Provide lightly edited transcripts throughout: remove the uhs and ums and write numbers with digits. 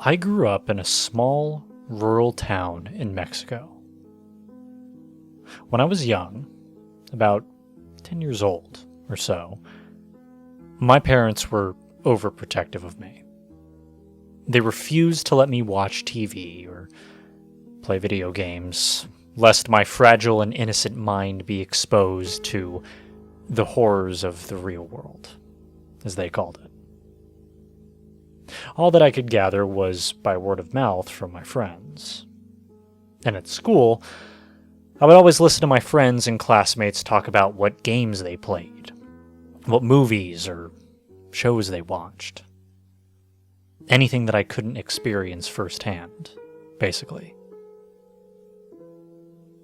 I grew up in a small, rural town in Mexico. When I was young, about 10 years old or so, my parents were overprotective of me. They refused to let me watch TV or play video games, lest my fragile and innocent mind be exposed to the horrors of the real world, as they called it. All that I could gather was by word of mouth from my friends. And at school, I would always listen to my friends and classmates talk about what games they played, what movies or shows they watched. Anything that I couldn't experience firsthand, basically.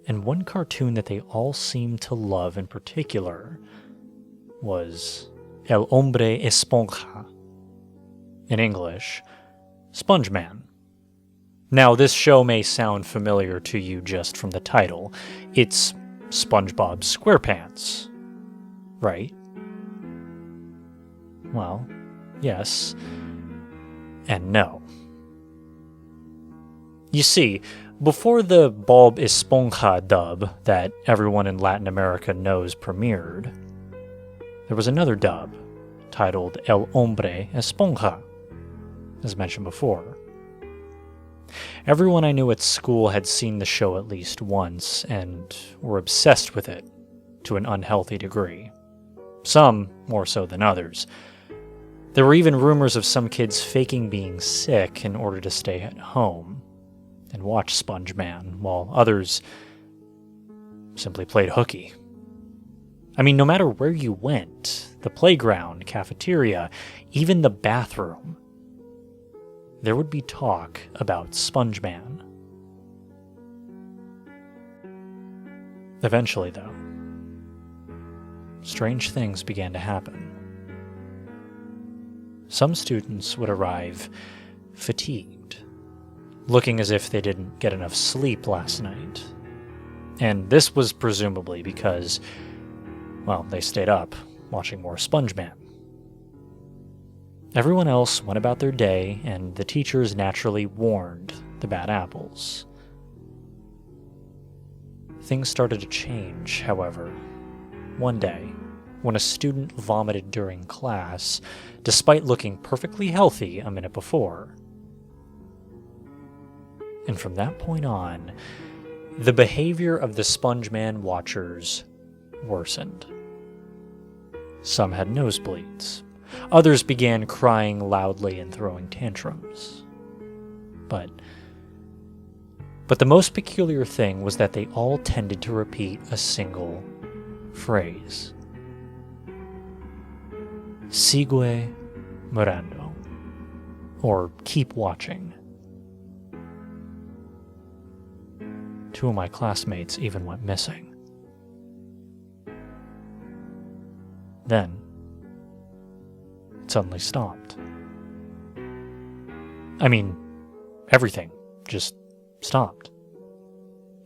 And one cartoon that they all seemed to love in particular was El Hombre Esponja. In English, SpongeMan. Now, this show may sound familiar to you just from the title. It's SpongeBob's SquarePants, right? Well, yes and no. You see, before the Bob Esponja dub that everyone in Latin America knows premiered, there was another dub titled El Hombre Esponja, as mentioned before. Everyone I knew at school had seen the show at least once and were obsessed with it to an unhealthy degree. Some more so than others. There were even rumors of some kids faking being sick in order to stay at home and watch SpongeMan, while others simply played hooky. I mean, no matter where you went, the playground, cafeteria, even the bathroom, there would be talk about SpongeMan. Eventually, though, strange things began to happen. Some students would arrive fatigued, looking as if they didn't get enough sleep last night. And this was presumably because, well, they stayed up watching more SpongeMan. Everyone else went about their day, and the teachers naturally warned the bad apples. Things started to change, however, one day, when a student vomited during class, despite looking perfectly healthy a minute before. And from that point on, the behavior of the SpongeMan watchers worsened. Some had nosebleeds. Others began crying loudly and throwing tantrums. But the most peculiar thing was that they all tended to repeat a single phrase. Sigue mirando, or keep watching. Two of my classmates even went missing. Then, it suddenly stopped. I mean, everything just stopped.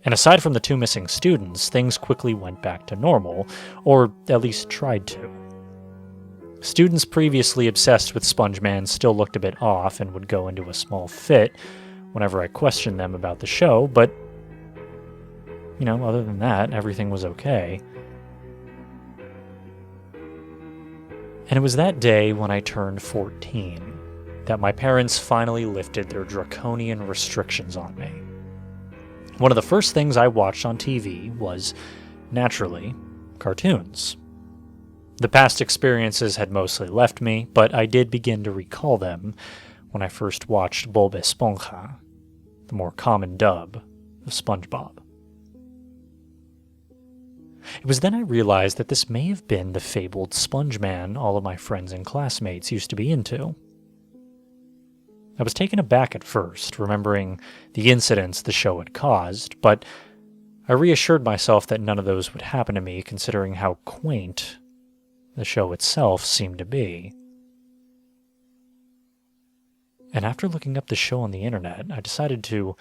And aside from the two missing students, things quickly went back to normal, or at least tried to. Students previously obsessed with SpongeMan still looked a bit off and would go into a small fit whenever I questioned them about the show, but, other than that, everything was okay. And it was that day when I turned 14 that my parents finally lifted their draconian restrictions on me. One of the first things I watched on TV was, naturally, cartoons. The past experiences had mostly left me, but I did begin to recall them when I first watched Bob Esponja, the more common dub of SpongeBob. It was then I realized that this may have been the fabled SpongeMan all of my friends and classmates used to be into. I was taken aback at first, remembering the incidents the show had caused, but I reassured myself that none of those would happen to me, considering how quaint the show itself seemed to be. And after looking up the show on the internet, I decided to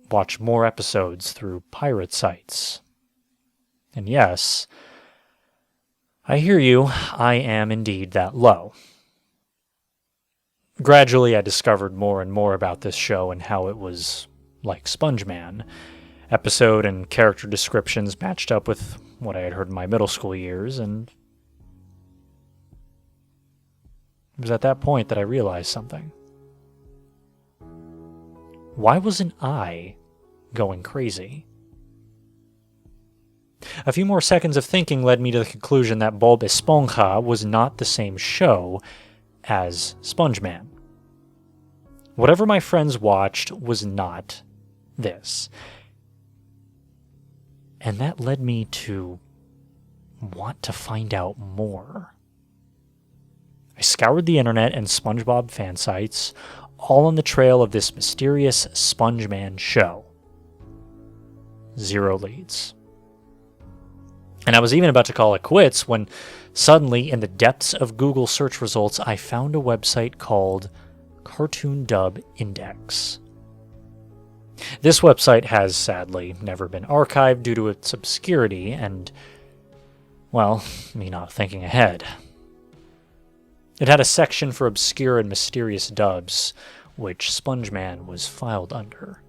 watch more episodes through pirate sites. And yes, I hear you, I am indeed that low. Gradually, I discovered more and more about this show and how it was like SpongeMan. Episode and character descriptions matched up with what I had heard in my middle school years, and it was at that point that I realized something. Why wasn't I going crazy? A few more seconds of thinking led me to the conclusion that Bob Esponja was not the same show as SpongeMan. Whatever my friends watched was not this. And that led me to want to find out more. I scoured the internet and SpongeBob fan sites, all on the trail of this mysterious SpongeMan show. 0 leads. And I was even about to call it quits when suddenly, in the depths of Google search results, I found a website called Cartoon Dub Index. This website has sadly never been archived due to its obscurity and, well, me not thinking ahead. It had a section for obscure and mysterious dubs, which SpongeMan was filed under.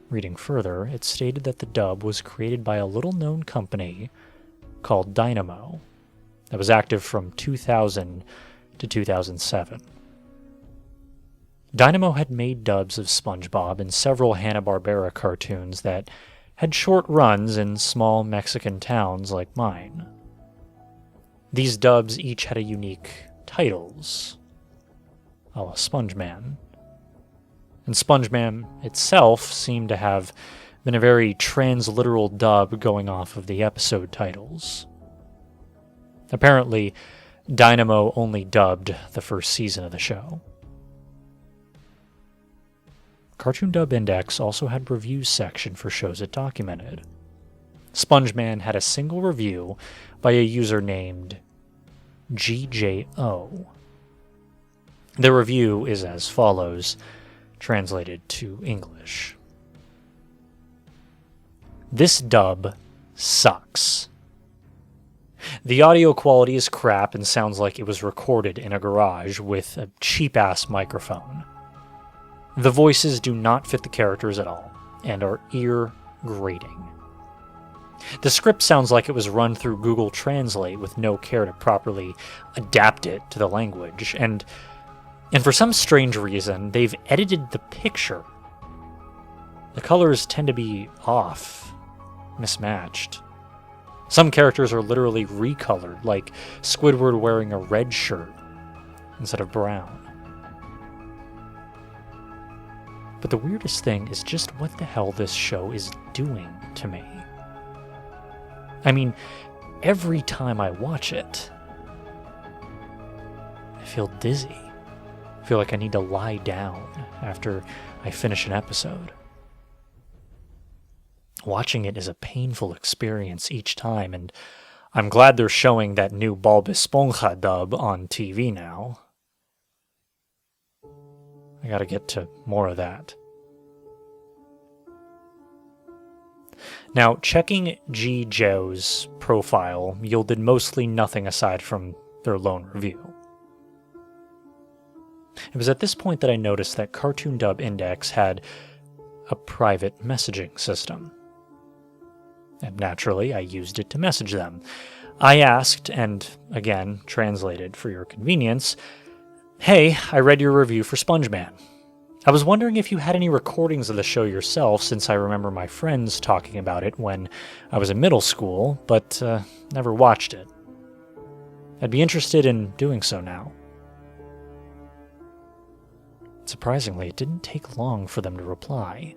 Reading further, it stated that the dub was created by a little-known company called Dynamo that was active from 2000 to 2007. Dynamo had made dubs of SpongeBob and several Hanna-Barbera cartoons that had short runs in small Mexican towns like mine. These dubs each had a unique titles, a la SpongeMan. And SpongeMan itself seemed to have been a very transliteral dub going off of the episode titles. Apparently, Dynamo only dubbed the first season of the show. Cartoon Dub Index also had reviews section for shows it documented. SpongeMan had a single review by a user named GJO. The review is as follows, translated to English. This dub sucks. The audio quality is crap and sounds like it was recorded in a garage with a cheap-ass microphone. The voices do not fit the characters at all, and are ear-grating. The script sounds like it was run through Google Translate with no care to properly adapt it to the language, and for some strange reason, they've edited the picture. The colors tend to be off, mismatched. Some characters are literally recolored, like Squidward wearing a red shirt instead of brown. But the weirdest thing is just what the hell this show is doing to me. I mean, every time I watch it, I feel dizzy. I feel like I need to lie down after I finish an episode. Watching it is a painful experience each time, and I'm glad they're showing that new Bob Esponja dub on TV now. I gotta get to more of that. Now, checking G. Joe's profile yielded mostly nothing aside from their lone review. It was at this point that I noticed that Cartoon Dub Index had a private messaging system. And naturally, I used it to message them. I asked, and again, translated for your convenience, "Hey, I read your review for SpongeMan. I was wondering if you had any recordings of the show yourself, since I remember my friends talking about it when I was in middle school, but never watched it. I'd be interested in doing so now." Surprisingly, it didn't take long for them to reply.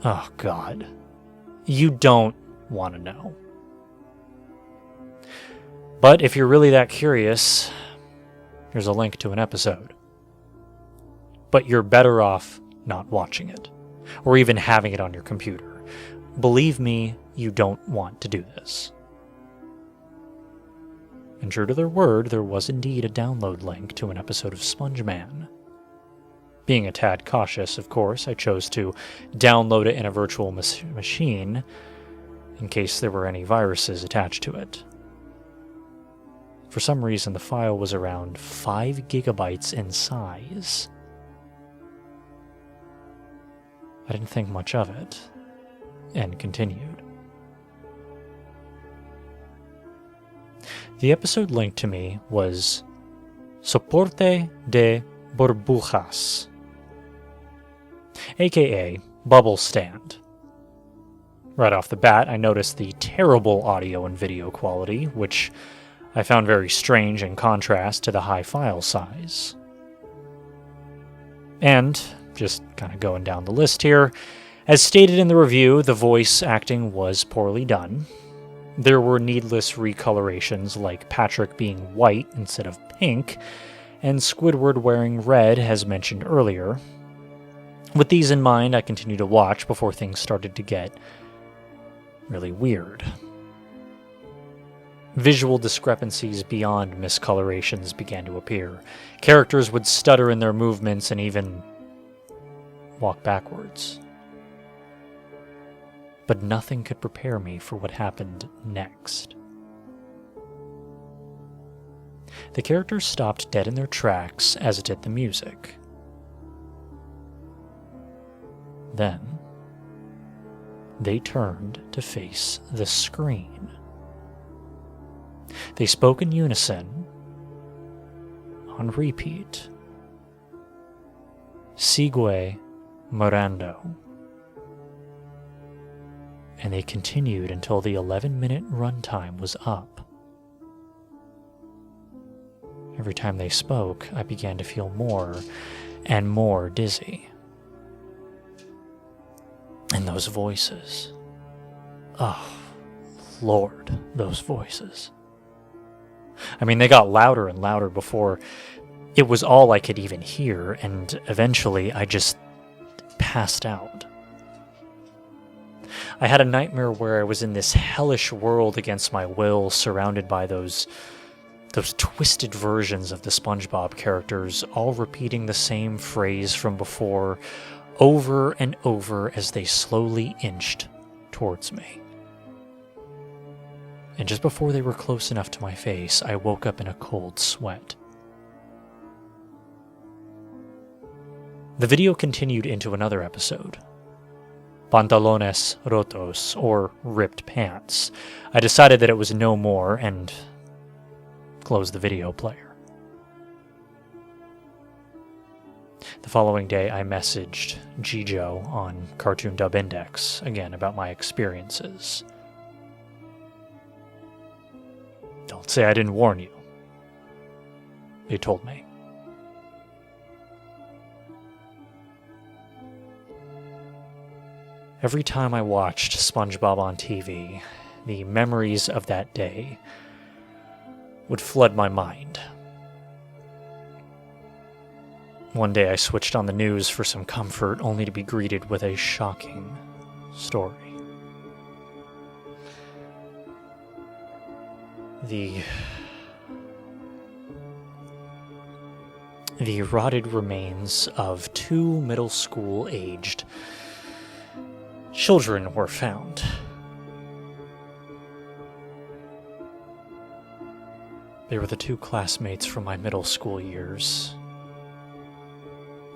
Oh, God. You don't want to know. But if you're really that curious, here's a link to an episode. But you're better off not watching it, or even having it on your computer. Believe me, you don't want to do this. And true to their word, there was indeed a download link to an episode of SpongeMan. Being a tad cautious, of course, I chose to download it in a virtual machine in case there were any viruses attached to it. For some reason, the file was around 5 gigabytes in size. I didn't think much of it, and continued. The episode linked to me was Soporte de Burbujas, aka Bubble Stand. Right off the bat, I noticed the terrible audio and video quality, which I found very strange in contrast to the high file size. And, just kind of going down the list here, as stated in the review, the voice acting was poorly done. There were needless recolorations like Patrick being white instead of pink, and Squidward wearing red as mentioned earlier. With these in mind, I continued to watch before things started to get really weird. Visual discrepancies beyond miscolorations began to appear. Characters would stutter in their movements and even walk backwards. But nothing could prepare me for what happened next. The characters stopped dead in their tracks, as did the music. Then, they turned to face the screen. They spoke in unison, on repeat. Sigue Morando. And they continued until the 11-minute runtime was up. Every time they spoke, I began to feel more and more dizzy. And those voices. Oh, Lord, those voices. I mean, they got louder and louder before it was all I could even hear, and eventually I just passed out. I had a nightmare where I was in this hellish world against my will, surrounded by those twisted versions of the SpongeBob characters, all repeating the same phrase from before, over and over as they slowly inched towards me. And just before they were close enough to my face, I woke up in a cold sweat. The video continued into another episode. Pantalones rotos, or ripped pants. I decided that it was no more and closed the video player. The following day, I messaged Gijo on Cartoon Dub Index, again about my experiences. Don't say I didn't warn you, they told me. Every time I watched SpongeBob on TV, the memories of that day would flood my mind. One day I switched on the news for some comfort, only to be greeted with a shocking story. The rotted remains of 2 middle school-aged children were found. They were the 2 classmates from my middle school years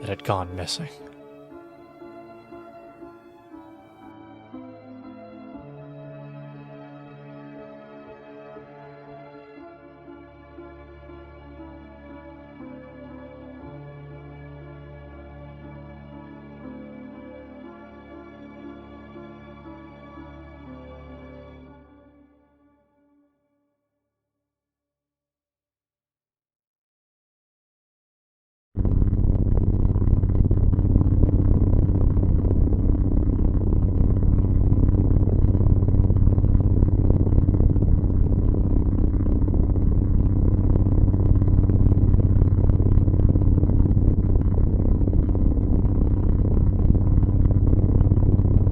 that had gone missing.